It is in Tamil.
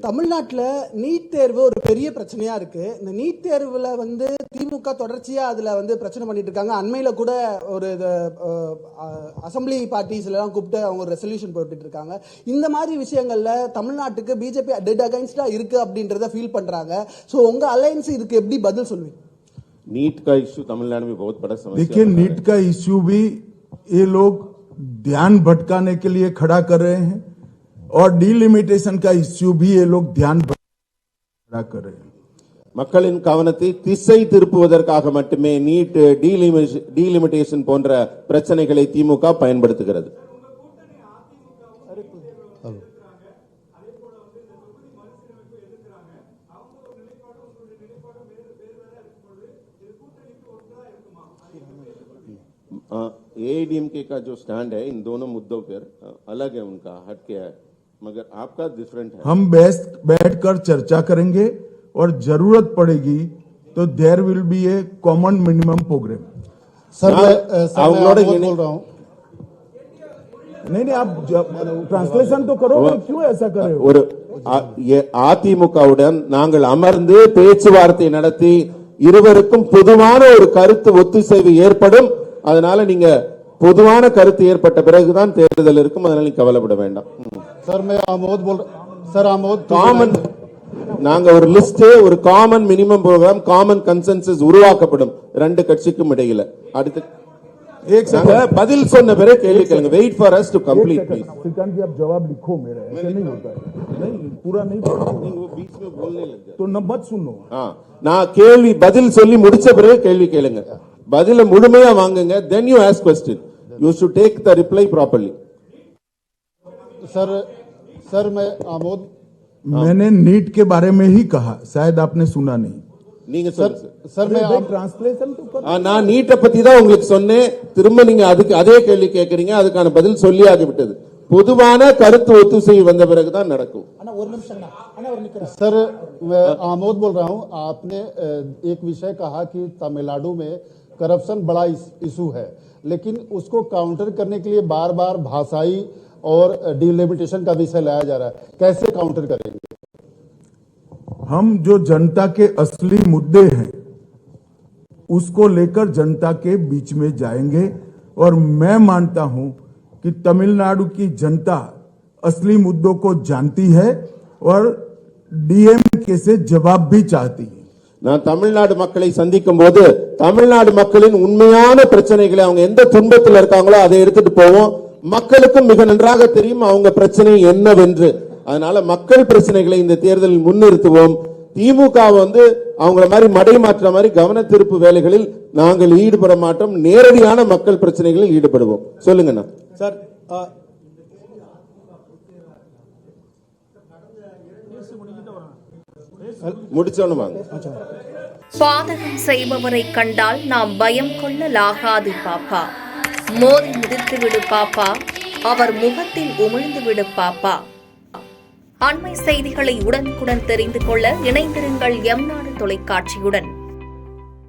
தமிழ்நாட்டில் நீட் தேர்வு ஒரு பெரிய பிரச்சனையா இருக்கு. இந்த நீட் தேர்வுல திமுக தொடர்ச்சியா அதுல பிரச்சனை பண்ணிட்டு இருக்காங்க. அண்மையில கூட ஒரு அசம்பிளி பார்ட்டிஸ் எல்லாம் கூப்பிட்டு அவங்க ரெசல்யூஷன் போட்டுட்டு இருக்காங்க. இந்த மாதிரி விஷயங்கள்ல தமிழ்நாட்டுக்கு பிஜேபி டெட் அகைன்ஸ்டா இருக்கு அப்படின்றத ஃபீல் பண்றாங்க. सो उनका अलायंस இதுக்கு எப்படி பதில் சொல்லுவீங்க? नीट का इश्यू तमिलनाडु में बहुत बड़ा समस्या। देखिए, नीट का इश्यू भी ये लोग ध्यान भटकाने के लिए खड़ा कर रहे हैं और डीलिमिटेशन का इश्यू भी ये लोग ध्यान खड़ा कर रहे हैं। மக்களின் கவனத்தை திசை திருப்புவதற்காக மட்டுமே நீட் டீலிமிட்டேஷன் போன்ற பிரச்சனைகளை திமுக பயன்படுத்துகிறது. एआईडीएमके का जो स्टैंड है इन दोनों मुद्दों पर अलग है, उनका हटके है, मगर आपका डिफरेंट है। हम बैठकर चर्चा करेंगे और जरूरत पड़ेगी तो there will be a common minimum programme. Sir मैं बोल रहा हूं। नहीं, आप ट्रांसलेशन तो करो, क्यों ऐसा कर रहे हो? ஒரு அதிமுகவுடன் நாங்கள் அமர்ந்து பேச்சுவார்த்தை நடத்தி இருவருக்கும் பொதுவான ஒரு கருத்து ஒத்துசைவு ஏற்படும். அதனால நீங்க பொதுவான கருத்து ஏற்பட்ட பிறகுதான் தேர்தல் இருக்கும். அதனால நீங்க கவலைப்பட வேண்டாம். सर मैं आमोद बोल सर आमोद காமன் நாங்க ஒரு லிஸ்ட், ஒரு common minimum programme, common consensus உருவாக்கப்படும் ரெண்டு கட்சிக்கும் இடையில. அடுத்து एक सेकंड பதில் சொன்ன பிறகு கேள்வி கேளுங்க. Wait for us to complete please. Shrikant ji, आप जवाब लिखो मेरा, ऐसे नहीं होता है। नहीं, पूरा नहीं நீங்க वो बीच में बोलने लग गए तो न मत सुनो। நான் கேள்வி பதில் சொல்லி முடிச்ச பிறகு கேள்வி கேளுங்க. பதில முழுமையா வாங்குங்க, then you ask question. You should take the reply properly. Sir मैं आमोद, मैंने नीट के बारे में ही कहा, शायद आपने सुना नहीं। நீங்க சொல்லுங்க सर मैं ट्रांसलेशन तो कर। நான் நீட்டை பத்தி தான் உங்களுக்கு சொன்னேன். திரும்ப நீங்க அதுக்கு அதே கேள்வி கேக்குறீங்க. அதுக்கான பதில் சொல்லி ஆகிவிட்டது. பொதுவான கருத்து ஒத்துசைவு வந்த பிறகுதான் நடக்கும். सर मैं आमोद बोल रहा हूं। आपने एक विषय कहा कि तमिलनाडु में करप्शन बड़ा इशू है, लेकिन उसको काउंटर करने के लिए बार बार भाषाई और डिलिमिटेशन का विषय लाया जा रहा है। कैसे काउंटर करेंगे? हम जो जनता के असली मुद्दे हैं उसको लेकर जनता के बीच में जाएंगे और मैं मानता हूं कि तमिलनाडु की जनता असली मुद्दों को जानती है और डीएमके से जवाब भी चाहती है। நான் தமிழ்நாடு மக்களை சந்திக்கும் போது தமிழ்நாடு மக்களின் உண்மையான பிரச்சனைகளை, அவங்க எந்த துன்பத்தில் இருக்காங்களோ அதை எடுத்துட்டு போவோம். மக்களுக்கும் மிக நன்றாக தெரியும் அவங்க பிரச்சனை என்னவென்று. அதனால மக்கள் பிரச்சனைகளை இந்த தேர்தலில் முன்னிறுத்துவோம். திமுக அவங்கள மாதிரி மடை மாற்ற மாதிரி கவன திருப்பு வேலைகளில் நாங்கள் ஈடுபட மாட்டோம். நேரடியான மக்கள் பிரச்சனைகளில் ஈடுபடுவோம். சொல்லுங்கண்ணா. சார் முடிச்சோன்னு வாங்க. பாதகம் செய்பவரை கண்டால் நாம் பயம் கொள்ளலாகாது பாப்பா. மோதி மிதித்து விடு பாப்பா, அவர் முகத்தில் உமிழ்ந்து விடு பாப்பா. அண்மை செய்திகளை உடனுக்குடன் தெரிந்து கொள்ள இணைந்திருங்கள் எம் நாடு தொலைக்காட்சியுடன்.